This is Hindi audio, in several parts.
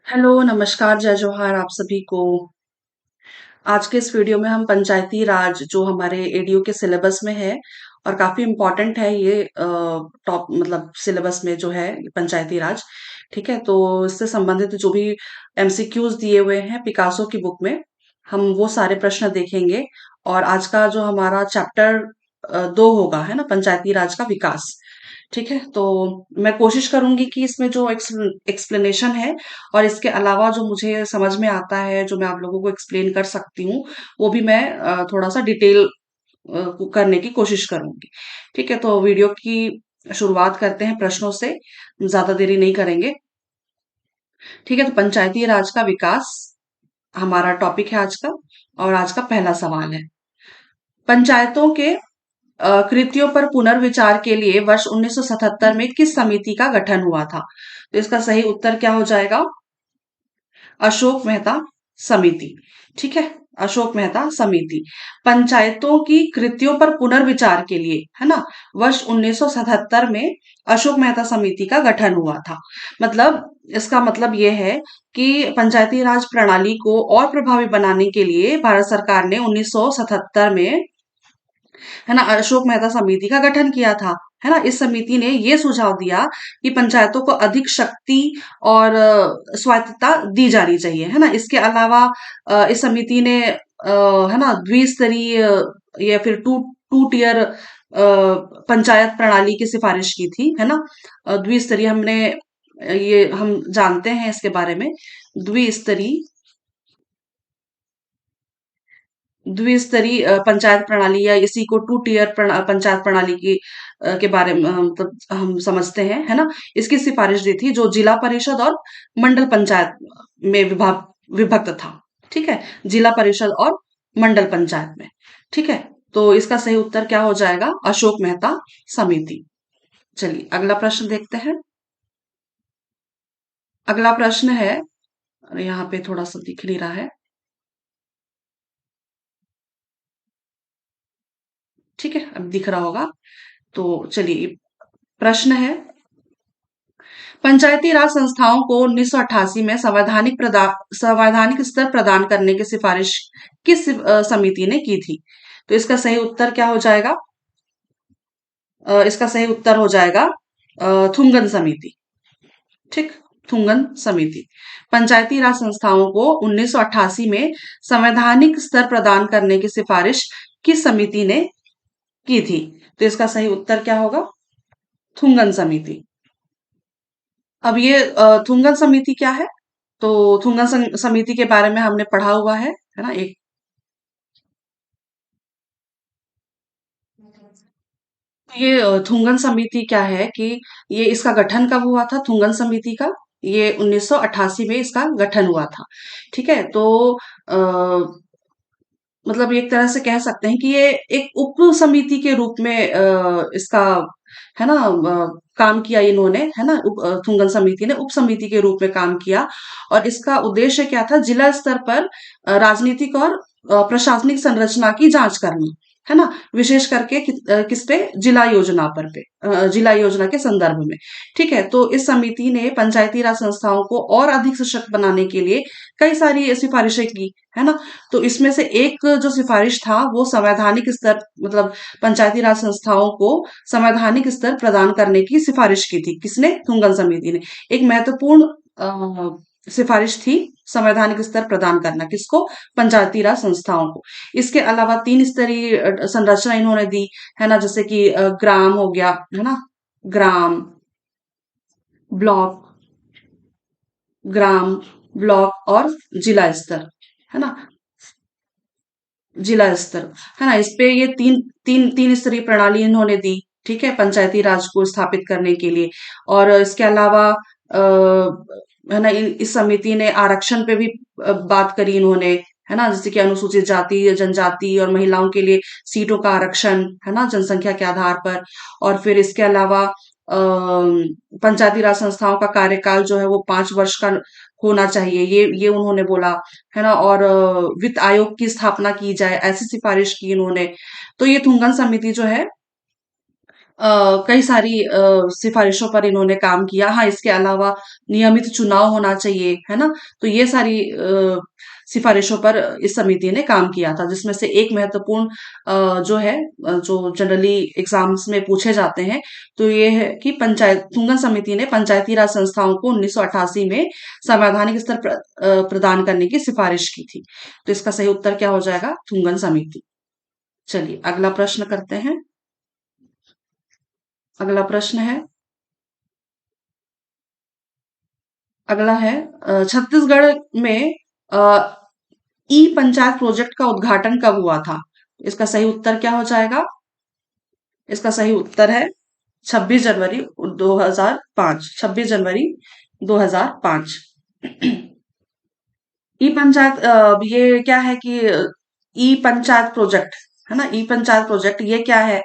हेलो, नमस्कार, जय जोहार आप सभी को। आज के इस वीडियो में हम पंचायती राज जो हमारे एडीयू के सिलेबस में है और काफी इम्पोर्टेंट है ये टॉप मतलब सिलेबस में जो है पंचायती राज। ठीक है, तो इससे संबंधित जो भी एमसीक्यूज दिए हुए हैं पिकासो की बुक में हम वो सारे प्रश्न देखेंगे। और आज का जो हमारा चैप्टर 2 होगा है ना, पंचायती राज का विकास। ठीक है, तो मैं कोशिश करूंगी कि इसमें जो एक्सप्लेनेशन है और इसके अलावा जो मुझे समझ में आता है, जो मैं आप लोगों को एक्सप्लेन कर सकती हूँ, वो भी मैं थोड़ा सा डिटेल करने की कोशिश करूंगी। ठीक है, तो वीडियो की शुरुआत करते हैं प्रश्नों से, ज्यादा देरी नहीं करेंगे। ठीक है, तो पंचायती राज का विकास हमारा टॉपिक है आज का। और आज का पहला सवाल है, पंचायतों के कृतियों पर पुनर्विचार के लिए वर्ष 1977 में किस समिति का गठन हुआ था? तो इसका सही उत्तर क्या हो जाएगा? अशोक मेहता समिति। ठीक है, अशोक मेहता समिति। पंचायतों की कृतियों पर पुनर्विचार के लिए है ना, वर्ष 1977 में अशोक मेहता समिति का गठन हुआ था। मतलब इसका मतलब ये है कि पंचायती राज प्रणाली को और प्रभावी बनाने के लिए भारत सरकार ने 1977 में है ना अशोक मेहता समिति का गठन किया था। है ना, इस समिति ने ये सुझाव दिया कि पंचायतों को अधिक शक्ति और स्वायत्तता दी जानी चाहिए। है ना, इसके अलावा इस समिति ने है ना द्विस्तरीय या फिर टू टू टीयर पंचायत प्रणाली की सिफारिश की थी। है ना, द्विस्तरीय हमने ये हम जानते हैं इसके बारे में। द्विस्तरीय द्विस्तरीय पंचायत प्रणाली या इसी को टू टीयर पंचायत प्रणाली की के बारे में मतलब हम समझते हैं। है ना, इसकी सिफारिश दी थी जो जिला परिषद और मंडल पंचायत में विभक्त था। ठीक है, जिला परिषद और मंडल पंचायत में। ठीक है, तो इसका सही उत्तर क्या हो जाएगा? अशोक मेहता समिति। चलिए अगला प्रश्न देखते हैं। अगला प्रश्न है, अरे यहाँ पे थोड़ा सा दिख नहीं रहा है। ठीक है, अब दिख रहा होगा। तो चलिए, प्रश्न है, पंचायती राज संस्थाओं को 1988 में संवैधानिक स्तर प्रदान करने की सिफारिश किस समिति ने की थी? तो इसका सही उत्तर क्या हो जाएगा? इसका सही उत्तर हो जाएगा थुंगन समिति। ठीक, थुंगन समिति। पंचायती राज संस्थाओं को 1988 में संवैधानिक स्तर प्रदान करने की सिफारिश किस समिति ने की थी? तो इसका सही उत्तर क्या होगा? थुंगन समिति। अब ये थुंगन समिति क्या है? तो थुंगन समिति के बारे में हमने पढ़ा हुआ है ना एक। ये थुंगन समिति क्या है कि ये इसका गठन कब हुआ था थुंगन समिति का? ये 1988 में इसका गठन हुआ था। ठीक है, तो आ, मतलब एक तरह से कह सकते हैं कि ये एक उप समिति के रूप में इसका है ना काम किया इन्होंने। है ना, थुंगन समिति ने उप समिति के रूप में काम किया। और इसका उद्देश्य क्या था? जिला स्तर पर राजनीतिक और प्रशासनिक संरचना की जांच करना। है ना, विशेष करके किस पे? जिला योजना पे जिला योजना के संदर्भ में। ठीक है, तो इस समिति ने पंचायती राज संस्थाओं को और अधिक सशक्त बनाने के लिए कई सारी सिफारिशें की। है ना, तो इसमें से एक जो सिफारिश था वो संवैधानिक स्तर मतलब पंचायती राज संस्थाओं को संवैधानिक स्तर प्रदान करने की सिफारिश की थी। किसने? थुंगन समिति ने। एक महत्वपूर्ण सिफारिश थी संवैधानिक स्तर प्रदान करना। किसको? पंचायती राज संस्थाओं को। इसके अलावा तीन स्तरीय संरचना इन्होंने दी। है ना, जैसे कि ग्राम हो गया, है ना, ग्राम, ब्लॉक, ग्राम, ब्लॉक और जिला स्तर। है ना, जिला स्तर। है ना, इस पे ये तीन तीन तीन स्तरीय प्रणाली इन्होंने दी। ठीक है, पंचायती राज को स्थापित करने के लिए। और इसके अलावा है ना, इस समिति ने आरक्षण पे भी बात करी इन्होंने। है ना, जैसे कि अनुसूचित जाति जनजाति और महिलाओं के लिए सीटों का आरक्षण। है ना, जनसंख्या के आधार पर। और फिर इसके अलावा पंचायती राज संस्थाओं का कार्यकाल जो है वो 5 वर्ष का होना चाहिए, ये उन्होंने बोला। है ना, और वित्त आयोग की स्थापना की जाए, ऐसी सिफारिश की इन्होंने। तो ये थुंगन समिति जो है कई सारी सिफारिशों पर इन्होंने काम किया। हाँ, इसके अलावा नियमित चुनाव होना चाहिए, है ना? तो ये सारी सिफारिशों पर इस समिति ने काम किया था, जिसमें से एक महत्वपूर्ण जो है जो जनरली एग्जाम्स में पूछे जाते हैं, तो ये है कि पंचायत तुंगन समिति ने पंचायती राज संस्थाओं को 1988 में संवैधानिक स्तर प्रदान करने की सिफारिश की थी। तो इसका सही उत्तर क्या हो जाएगा? तुंगन समिति। चलिए अगला प्रश्न करते हैं। अगला प्रश्न है, अगला है छत्तीसगढ़ में अ, ई पंचायत प्रोजेक्ट का उद्घाटन कब हुआ था? इसका सही उत्तर क्या हो जाएगा? इसका सही उत्तर है 26 जनवरी 2005। 26 जनवरी 2005। ई पंचायत ये क्या है कि ई पंचायत प्रोजेक्ट, है ना? ई पंचायत प्रोजेक्ट ये क्या है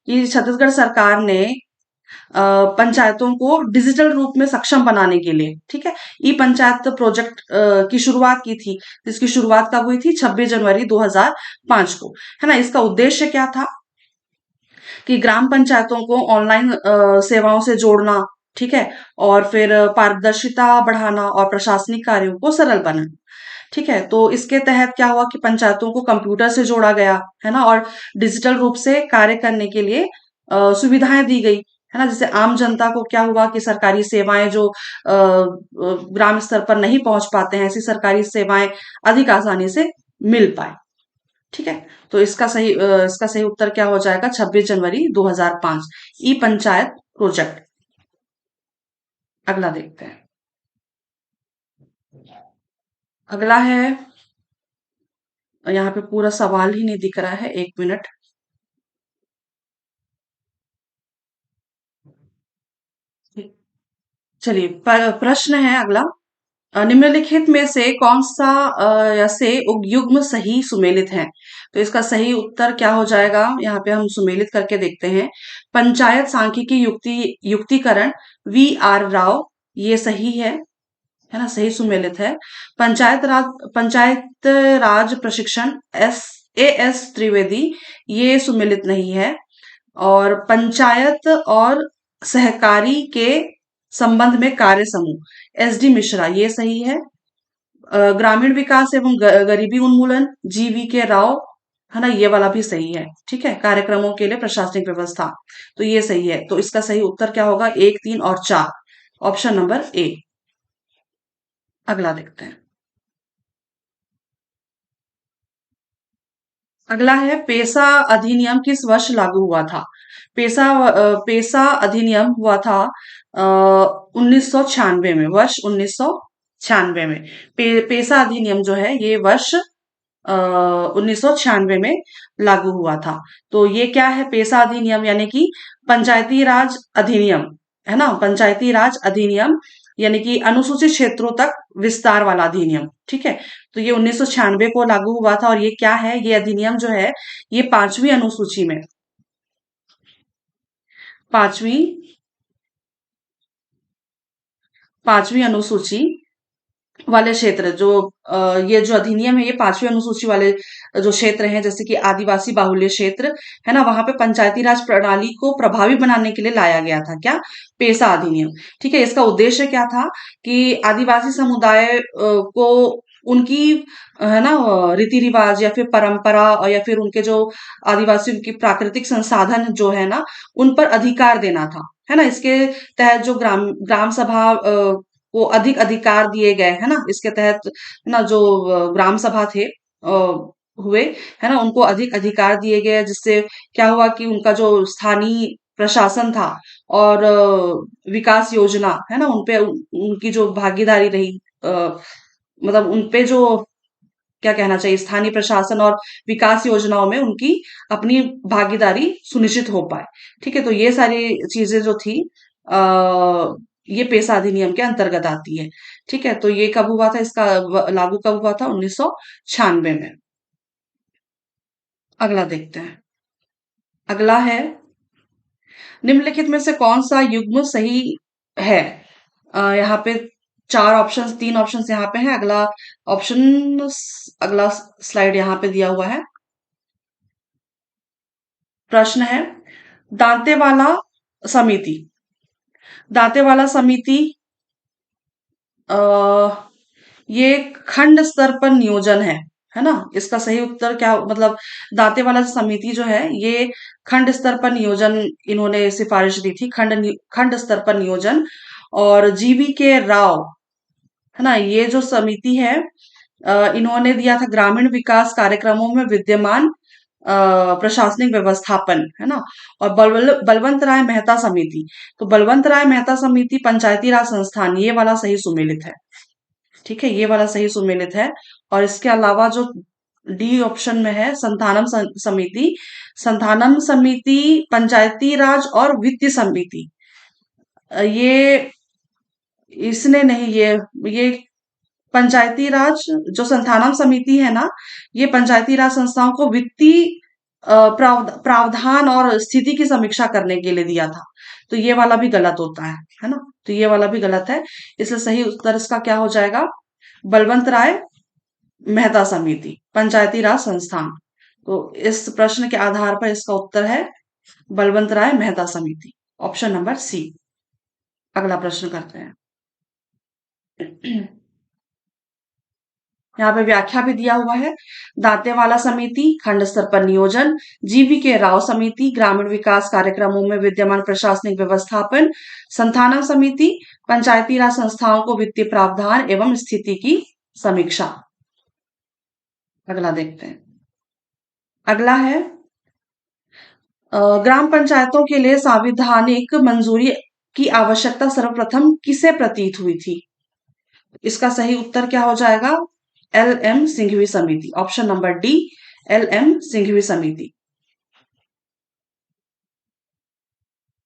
कि छत्तीसगढ़ सरकार ने अ, पंचायतों को डिजिटल रूप में सक्षम बनाने के लिए, ठीक है, ई पंचायत प्रोजेक्ट की शुरुआत की थी। इसकी शुरुआत कब हुई थी? 26 जनवरी 2005 को, है ना? इसका उद्देश्य क्या था कि ग्राम पंचायतों को ऑनलाइन सेवाओं से जोड़ना, ठीक है, और फिर पारदर्शिता बढ़ाना और प्रशासनिक कार्यों को सरल बनाना। ठीक है, तो इसके तहत क्या हुआ कि पंचायतों को कंप्यूटर से जोड़ा गया, है ना, और डिजिटल रूप से कार्य करने के लिए सुविधाएं दी गई, है ना। जैसे आम जनता को क्या हुआ कि सरकारी सेवाएं जो ग्राम स्तर पर नहीं पहुंच पाते हैं, ऐसी सरकारी सेवाएं अधिक आसानी से मिल पाए। ठीक है, तो इसका सही उत्तर क्या हो जाएगा? 26 जनवरी 2005 ई पंचायत प्रोजेक्ट। अगला देखते हैं। अगला है, यहाँ पे पूरा सवाल ही नहीं दिख रहा है, 1 मिनट। चलिए प्रश्न है अगला। निम्नलिखित में से कौन सा या से युग्म सही सुमेलित है? तो इसका सही उत्तर क्या हो जाएगा? यहाँ पे हम सुमेलित करके देखते हैं। पंचायत सांख्यिकी युक्तिकरण V R राव, ये सही है ना, सही सुमेलित है। पंचायत राज प्रशिक्षण S A S त्रिवेदी, ये सुमेलित नहीं है। और पंचायत और सहकारी के संबंध में कार्य समूह SD मिश्रा, ये सही है। ग्रामीण विकास एवं गरीबी उन्मूलन GV के राव, है ना, ये वाला भी सही है। ठीक है, कार्यक्रमों के लिए प्रशासनिक व्यवस्था, तो ये सही है। तो इसका सही उत्तर क्या होगा? 1, 3 और 4, ऑप्शन नंबर A। अगला देखते हैं। अगला है, पेसा अधिनियम किस वर्ष लागू हुआ था? पेसा अधिनियम हुआ था 1996 में, वर्ष 1996 में। पेसा अधिनियम जो है ये वर्ष 1996 में लागू हुआ था। तो ये क्या है पेसा अधिनियम? यानी कि पंचायती राज अधिनियम, है ना, पंचायती राज अधिनियम, यानी कि अनुसूचित क्षेत्रों तक विस्तार वाला अधिनियम। ठीक है, तो ये 1996 को लागू हुआ था। और ये क्या है? ये अधिनियम जो है ये पांचवी पांचवी अनुसूची वाले क्षेत्र जो ये जो अधिनियम है ये पांचवी अनुसूची वाले जो क्षेत्र हैं, जैसे कि आदिवासी बाहुल्य क्षेत्र, है ना, वहां पे पंचायती राज प्रणाली को प्रभावी बनाने के लिए लाया गया था क्या? पेसा अधिनियम। ठीक है, इसका उद्देश्य क्या था कि आदिवासी समुदाय को उनकी है ना रीति रिवाज या फिर परंपरा, और या फिर उनके जो आदिवासियों की प्राकृतिक संसाधन जो है ना, उन पर अधिकार देना था, है ना। इसके तहत जो ग्राम सभा को अधिक अधिकार दिए गए, है ना, इसके तहत, है ना, जो ग्राम सभा थे हुए, है ना, उनको अधिक अधिकार दिए गए, जिससे क्या हुआ कि उनका जो स्थानीय प्रशासन था और विकास योजना, है ना, उनपे उनकी जो भागीदारी रही, मतलब उनपे जो क्या कहना चाहिए, स्थानीय प्रशासन और विकास योजनाओं में उनकी अपनी भागीदारी सुनिश्चित हो पाए। ठीक है, तो ये सारी चीजें जो थी आ, ये पेशा अधिनियम के अंतर्गत आती है। ठीक है, तो ये कब हुआ था? इसका लागू कब हुआ था? 1996 में। अगला देखते हैं। अगला है, निम्नलिखित में से कौन सा युग्म सही है? यहाँ पे 4 ऑप्शंस, 3 ऑप्शंस यहाँ पे है। ऑप्शन अगला स्लाइड यहाँ पे दिया हुआ है। प्रश्न है, दांतेवाला समिति। दांतेवाला समिति अ, ये खंड स्तर पर नियोजन है ना। इसका सही उत्तर क्या मतलब दांतेवाला समिति जो है ये खंड स्तर पर नियोजन इन्होंने सिफारिश दी थी, खंड स्तर पर नियोजन। और जीवी के राव है ना, ये जो समिति है इन्होंने दिया था ग्रामीण विकास कार्यक्रमों में विद्यमान प्रशासनिक व्यवस्थापन है ना। और बलवंत राय मेहता समिति, तो बलवंत राय मेहता समिति पंचायती राज संस्थान, ये वाला सही सुमेलित है। ठीक है, ये वाला सही सुमेलित है। और इसके अलावा जो डी ऑप्शन में है समिति, संथानम समिति पंचायती राज और वित्त समिति, ये इसने नहीं, ये पंचायती राज जो संथानम समिति है ना, ये पंचायती राज संस्थाओं को वित्तीय प्रावधान और स्थिति की समीक्षा करने के लिए दिया था। तो ये वाला भी गलत होता है ना। तो ये वाला भी गलत है, इसलिए सही उत्तर इसका क्या हो जाएगा, बलवंत राय मेहता समिति पंचायती राज संस्थान। तो इस प्रश्न के आधार पर इसका उत्तर है बलवंत राय मेहता समिति, ऑप्शन नंबर सी। अगला प्रश्न करते हैं। यहाँ पे व्याख्या भी दिया हुआ है। दांतेवाला समिति खंड स्तर पर नियोजन, जीवी के राव समिति ग्रामीण विकास कार्यक्रमों में विद्यमान प्रशासनिक व्यवस्थापन, संथानम समिति पंचायती राज संस्थाओं को वित्तीय प्रावधान एवं स्थिति की समीक्षा। अगला देखते हैं। अगला है ग्राम पंचायतों के लिए संवैधानिक मंजूरी की आवश्यकता सर्वप्रथम किसे प्रतीत हुई थी। इसका सही उत्तर क्या हो जाएगा, एल एम सिंघवी समिति, option number D, L M Singhvi समिति।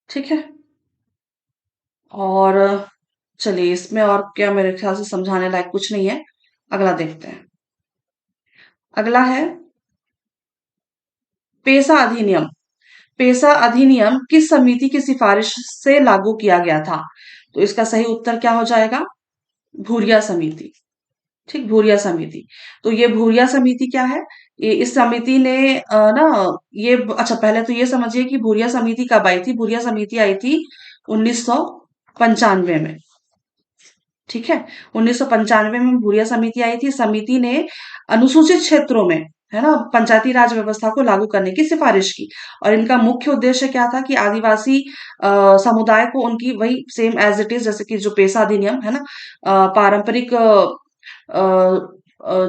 ठीक है, और चलिए इसमें और क्या मेरे ख्याल से समझाने लायक कुछ नहीं है। अगला देखते हैं। अगला है पेशा अधिनियम। पेशा अधिनियम किस समिति की सिफारिश से लागू किया गया था। तो इसका सही उत्तर क्या हो जाएगा, भूरिया समिति। ठीक, भूरिया समिति। तो ये भूरिया समिति क्या है, ये इस समिति ने ना ये अच्छा पहले तो ये समझिए कि भूरिया समिति कब आई थी। भूरिया समिति आई थी 1995 में। ठीक है, 1995 में भूरिया समिति आई थी। समिति ने अनुसूचित क्षेत्रों में है ना पंचायती राज व्यवस्था को लागू करने की सिफारिश की। और इनका मुख्य उद्देश्य क्या था कि आदिवासी समुदाय को उनकी वही सेम एज इट इज, जैसे कि जो पेशा अधिनियम है ना, पारंपरिक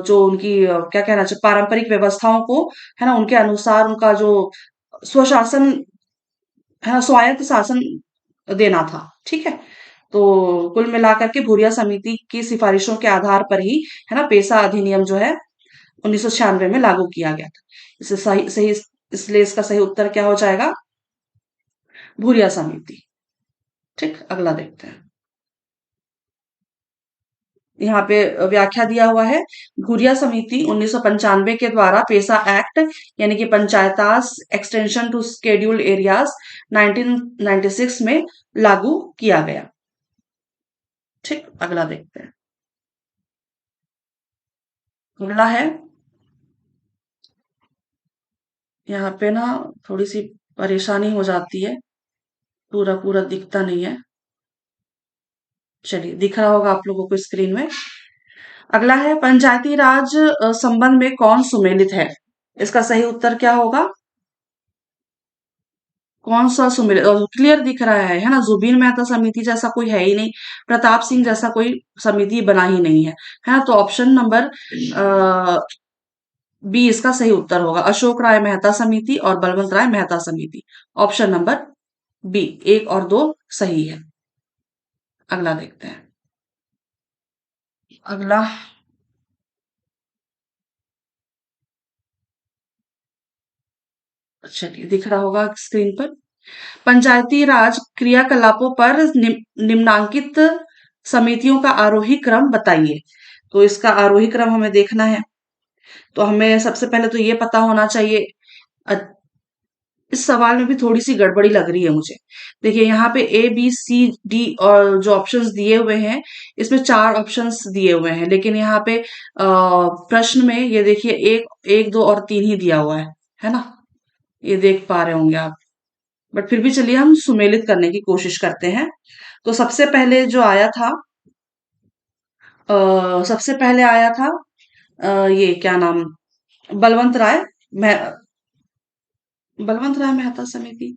जो उनकी क्या कहना चाहिए पारंपरिक व्यवस्थाओं को है ना उनके अनुसार उनका जो स्वशासन है ना, स्वायत्त शासन देना था। ठीक है, तो कुल मिलाकर के भूरिया समिति की सिफारिशों के आधार पर ही है ना पेशा अधिनियम जो है 1996 में लागू किया गया था। इसे सही सही इसलिए इसका सही उत्तर क्या हो जाएगा, भूरिया समिति। ठीक, अगला देखते हैं। यहाँ पे व्याख्या दिया हुआ है। भूरिया समिति 1995 के द्वारा पेशा एक्ट यानी कि पंचायताज एक्सटेंशन टू शेड्यूल्ड एरियाज 1996 में लागू किया गया। ठीक, अगला देखते हैं। अगला है, यहाँ पे ना थोड़ी सी परेशानी हो जाती है, पूरा पूरा दिखता नहीं है। चलिए दिख रहा होगा आप लोगों को स्क्रीन में। अगला है पंचायती राज संबंध में कौन सुमेलित है। इसका सही उत्तर क्या होगा, कौन सा सुमेलित, क्लियर दिख रहा है ना। जुबीन मेहता समिति जैसा कोई है ही नहीं, प्रताप सिंह जैसा कोई समिति बना ही नहीं है ना। तो ऑप्शन नंबर बी इसका सही उत्तर होगा, अशोक राय मेहता समिति और बलवंत राय मेहता समिति। ऑप्शन नंबर बी, एक और दो सही है। अगला देखते हैं। अगला चलिए दिख रहा होगा स्क्रीन पर। पंचायती राज क्रियाकलापों पर निम्नांकित समितियों का आरोही क्रम बताइए। तो इसका आरोही क्रम हमें देखना है। तो हमें सबसे पहले तो ये पता होना चाहिए, अ, इस सवाल में भी थोड़ी सी गड़बड़ी लग रही है मुझे। देखिए यहाँ पे ए बी सी डी और जो ऑप्शंस दिए हुए हैं इसमें चार ऑप्शंस दिए हुए हैं, लेकिन यहाँ पे प्रश्न में ये देखिए एक एक दो और तीन ही दिया हुआ है ना। ये देख पा रहे होंगे आप। बट फिर भी चलिए हम सुमेलित करने की कोशिश करते हैं। तो सबसे पहले जो आया था, सबसे पहले आया था ये क्या नाम, बलवंत राय बलवंत राय मेहता समिति।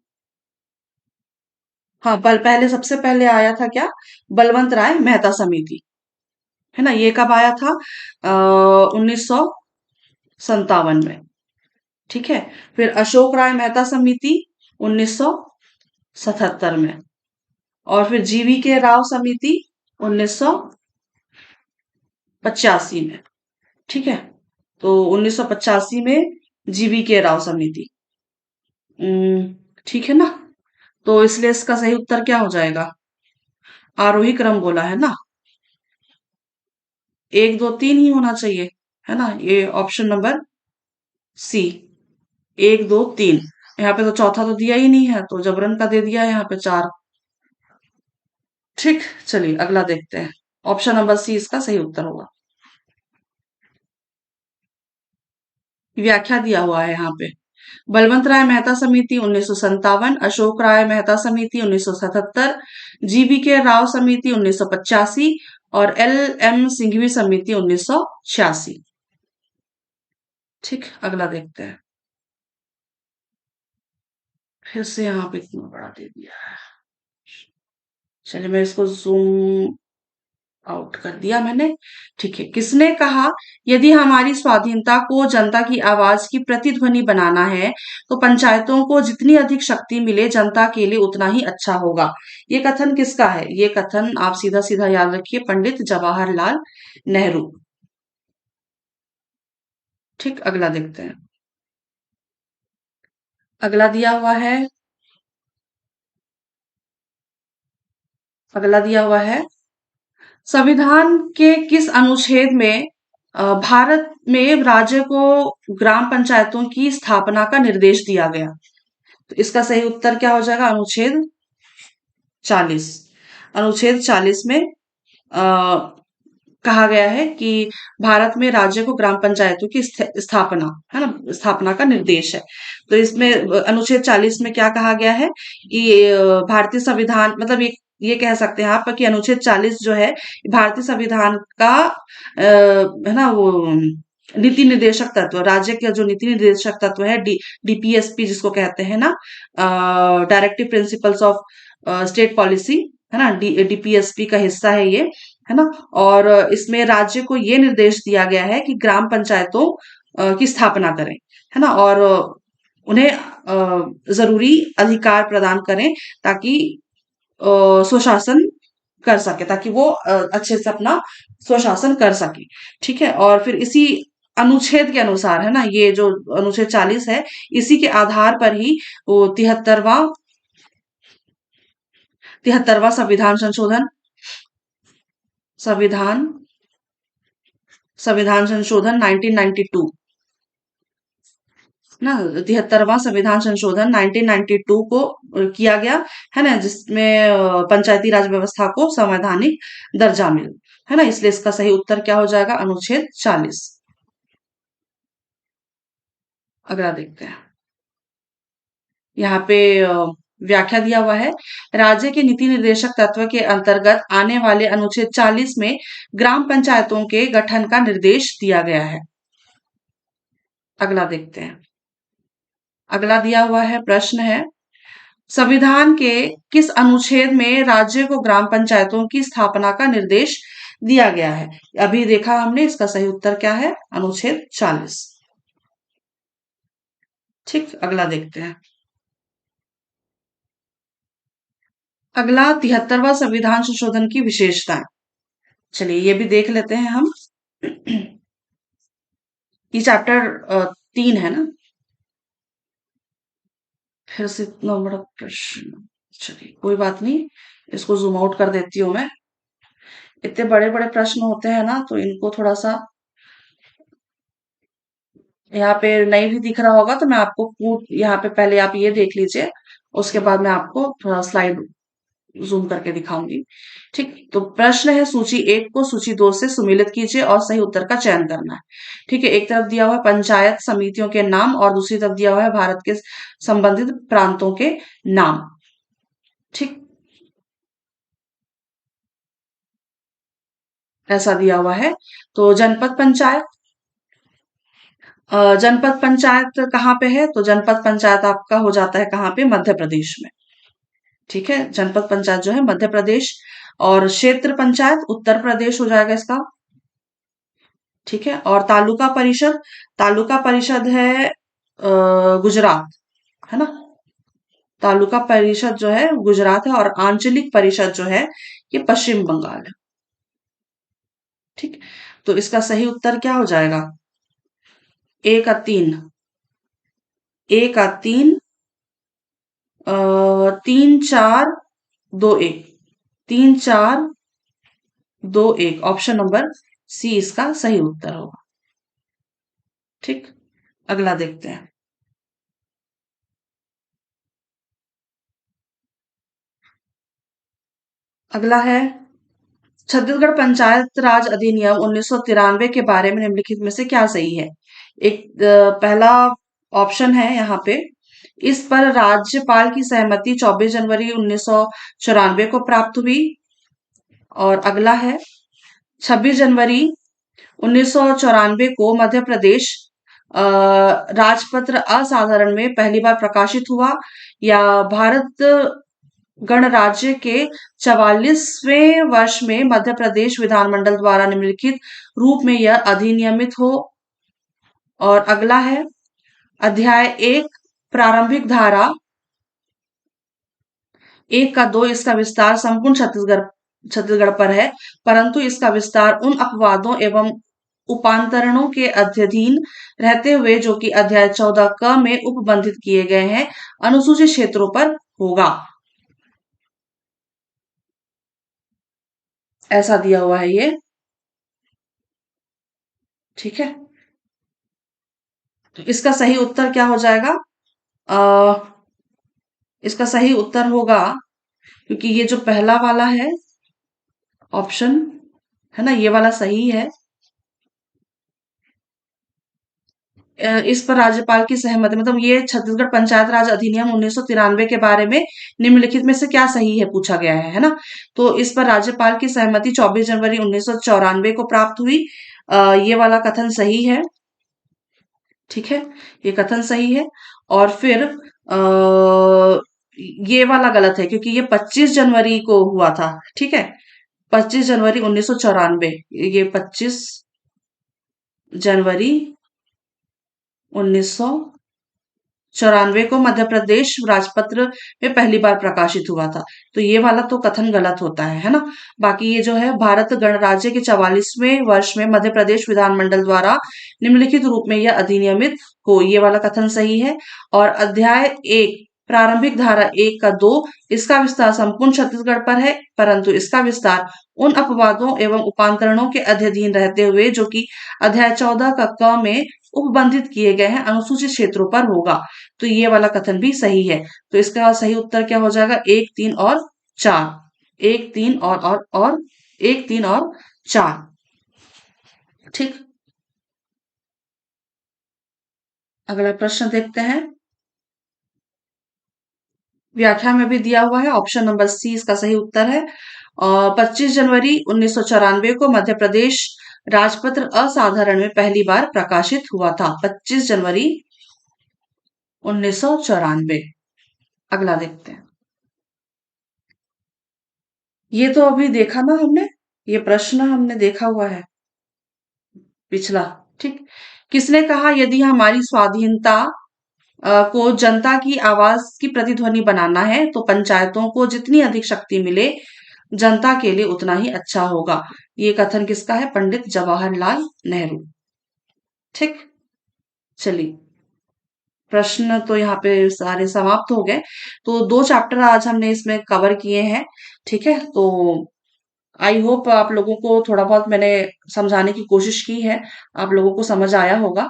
हाँ, पहले सबसे पहले आया था क्या, बलवंत राय मेहता समिति, है ना। ये कब आया था, 1957 में। ठीक है। फिर अशोक राय मेहता समिति 1977 में। और फिर जीवी के राव समिति 1985 में। ठीक है। तो 1985 में जीवी के राव समिति। ठीक है ना। तो इसलिए इसका सही उत्तर क्या हो जाएगा, आरोही क्रम बोला है ना, 1 2 3 ही होना चाहिए, है ना। ये ऑप्शन नंबर सी, 1 2 3। यहाँ पे तो चौथा तो दिया ही नहीं है, तो जबरन का दे दिया है यहाँ पे 4। ठीक, चलिए अगला देखते हैं। ऑप्शन नंबर सी इसका सही उत्तर होगा। व्याख्या दिया हुआ है यहाँ पे, बलवंत राय मेहता समिति 1957, अशोक राय मेहता समिति 1977, जीवी के राव समिति 1985 और एल एम सिंघवी समिति 1986। ठीक, अगला देखते हैं। फिर से यहाँ पे इतना बड़ा दे दिया है। चलिए मैं इसको जूम आउट कर दिया मैंने। ठीक है। किसने कहा, यदि हमारी स्वाधीनता को जनता की आवाज की प्रतिध्वनि बनाना है तो पंचायतों को जितनी अधिक शक्ति मिले जनता के लिए उतना ही अच्छा होगा। ये कथन किसका है, ये कथन आप सीधा सीधा याद रखिए, पंडित जवाहरलाल नेहरू। ठीक, अगला देखते हैं। अगला दिया हुआ है, अगला दिया हुआ है, संविधान के किस अनुच्छेद में भारत में राज्य को ग्राम पंचायतों की स्थापना का निर्देश दिया गया। तो इसका सही उत्तर क्या हो जाएगा, अनुच्छेद 40। अनुच्छेद 40 में कहा गया है कि भारत में राज्य को ग्राम पंचायतों की स्थापना, है ना, स्थापना का निर्देश है। तो इसमें अनुच्छेद 40 में क्या कहा गया है कि भारतीय संविधान, मतलब ये कह सकते हैं आप कि अनुच्छेद 40 जो है भारतीय संविधान का है ना, वो नीति निर्देशक तत्व, राज्य का जो नीति निर्देशक तत्व है, डीपीएसपी जिसको कहते हैं ना, directive principles of state policy, है ना, डीपीएसपी का हिस्सा है ये, है ना। और इसमें राज्य को ये निर्देश दिया गया है कि ग्राम पंचायतों की स्थापना करें, है ना, और उन्हें जरूरी अधिकार प्रदान करें ताकि स्वशासन कर सके, ताकि वो अच्छे से अपना स्वशासन कर सके। ठीक है। और फिर इसी अनुच्छेद के अनुसार, है ना, ये जो अनुच्छेद 40 है, इसी के आधार पर ही वो 73वां संविधान संशोधन, संविधान संविधान संशोधन 1992 ना, 73वां संविधान संशोधन 1992 को किया गया, है ना, जिसमें पंचायती राज व्यवस्था को संवैधानिक दर्जा मिला, है ना। इसलिए इसका सही उत्तर क्या हो जाएगा, अनुच्छेद 40। अगला देखते हैं। यहाँ पे व्याख्या दिया हुआ है, राज्य के नीति निर्देशक तत्व के अंतर्गत आने वाले अनुच्छेद 40 में ग्राम पंचायतों के गठन का निर्देश दिया गया है। अगला देखते हैं। अगला दिया हुआ है, प्रश्न है, संविधान के किस अनुच्छेद में राज्य को ग्राम पंचायतों की स्थापना का निर्देश दिया गया है। अभी देखा हमने, इसका सही उत्तर क्या है, अनुच्छेद 40। ठीक, अगला देखते हैं। अगला 73वां संविधान संशोधन की विशेषताएं। चलिए ये भी देख लेते हैं हम। ये चैप्टर 3 है ना। फिर से इतना बड़ा प्रश्न, चलिए कोई बात नहीं, इसको जूम आउट कर देती हूँ मैं। इतने बड़े बड़े प्रश्न होते हैं ना, तो इनको थोड़ा सा, यहाँ पे नहीं भी दिख रहा होगा तो मैं आपको यहाँ पे पहले आप ये देख लीजिए, उसके बाद मैं आपको थोड़ा स्लाइड जूम करके दिखाऊंगी। ठीक, तो प्रश्न है सूची एक को सूची दो से सुमेलित कीजिए और सही उत्तर का चयन करना है। ठीक है, एक तरफ दिया हुआ है पंचायत समितियों के नाम और दूसरी तरफ दिया हुआ है भारत के संबंधित प्रांतों के नाम। ठीक, ऐसा दिया हुआ है। तो जनपद पंचायत, जनपद पंचायत कहाँ पे है? तो जनपद पंचायत आपका हो जाता है कहाँ पे? मध्य प्रदेश में। ठीक है, जनपद पंचायत जो है मध्य प्रदेश। और क्षेत्र पंचायत उत्तर प्रदेश हो जाएगा इसका। ठीक है, और तालुका परिषद, तालुका परिषद है गुजरात, है ना। तालुका परिषद जो है गुजरात है और आंचलिक परिषद जो है ये पश्चिम बंगाल है। ठीक, तो इसका सही उत्तर क्या हो जाएगा? ए का तीन, ए का तीन, 3 4 2 1, 3 4 2 1, ऑप्शन नंबर सी इसका सही उत्तर होगा। ठीक, अगला देखते हैं। अगला है छत्तीसगढ़ पंचायत राज अधिनियम 1993 के बारे में निम्नलिखित में से क्या सही है? एक पहला ऑप्शन है यहाँ पे, इस पर राज्यपाल की सहमति 24 जनवरी 1994 को प्राप्त हुई। और अगला है 26 जनवरी 1994 को मध्य प्रदेश राजपत्र असाधारण में पहली बार प्रकाशित हुआ, या भारत गणराज्य के 44वें वर्ष में मध्य प्रदेश विधानमंडल द्वारा निम्नलिखित रूप में यह अधिनियमित हो। और अगला है अध्याय 1 प्रारंभिक धारा 1 का 2, इसका विस्तार संपूर्ण छत्तीसगढ़ छत्तीसगढ़ पर है, परंतु इसका विस्तार उन अपवादों एवं उपांतरणों के अध्ययन रहते हुए जो कि अध्याय 14 क में उपबंधित किए गए हैं अनुसूचित क्षेत्रों पर होगा। ऐसा दिया हुआ है ये। ठीक है, तो इसका सही उत्तर क्या हो जाएगा? आ, इसका सही उत्तर होगा, क्योंकि ये जो पहला वाला है ऑप्शन, है ना, ये वाला सही है। इस पर राज्यपाल की सहमति, मतलब ये छत्तीसगढ़ पंचायत राज अधिनियम 1993 के बारे में निम्नलिखित में से क्या सही है पूछा गया है ना। तो इस पर राज्यपाल की सहमति 24 जनवरी 1994 को प्राप्त हुई। ये वाला कथन सही है। ठीक है, ये कथन सही है। और फिर ये वाला गलत है, क्योंकि ये 25 जनवरी को हुआ था। ठीक है, 25 जनवरी 1994, ये 25 जनवरी 1994 को मध्य प्रदेश राजपत्र में पहली बार प्रकाशित हुआ था। तो ये वाला तो कथन गलत होता है ना। बाकी ये जो है भारत गणराज्य के 44वें वर्ष में मध्य प्रदेश विधानमंडल द्वारा निम्नलिखित रूप में यह अधिनियमित हो, ये वाला कथन सही है। और अध्याय 1 प्रारंभिक धारा 1 का 2, इसका विस्तार संपूर्ण छत्तीसगढ़ पर है, परंतु इसका विस्तार उन अपवादों एवं उपांतरणों के अध्ययन रहते हुए जो कि अध्याय 14 का में उपबंधित किए गए हैं अनुसूचित क्षेत्रों पर होगा। तो ये वाला कथन भी सही है। तो इसका सही उत्तर क्या हो जाएगा? 1 3 और 4, 1 3 और 1 3 और 4। ठीक, अगला प्रश्न देखते हैं। व्याख्या में भी दिया हुआ है, ऑप्शन नंबर सी इसका सही उत्तर है। और 25 जनवरी 1994 को मध्य प्रदेश राजपत्र असाधारण में पहली बार प्रकाशित हुआ था, 25 जनवरी 1994। अगला देखते हैं। ये तो अभी देखा ना हमने, ये प्रश्न हमने देखा हुआ है पिछला। ठीक, किसने कहा यदि हमारी स्वाधीनता को जनता की आवाज की प्रतिध्वनि बनाना है तो पंचायतों को जितनी अधिक शक्ति मिले जनता के लिए उतना ही अच्छा होगा। ये कथन किसका है? पंडित जवाहरलाल नेहरू। ठीक, चलिए, प्रश्न तो यहाँ पे सारे समाप्त हो गए। तो 2 चैप्टर आज हमने इसमें कवर किए हैं। ठीक है, तो आई होप आप लोगों को थोड़ा बहुत मैंने समझाने की कोशिश की है, आप लोगों को समझ आया होगा।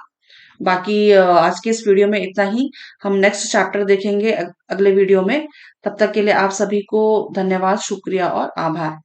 बाकी आज के इस वीडियो में इतना ही। हम नेक्स्ट चैप्टर देखेंगे अगले वीडियो में। तब तक के लिए आप सभी को धन्यवाद, शुक्रिया और आभार।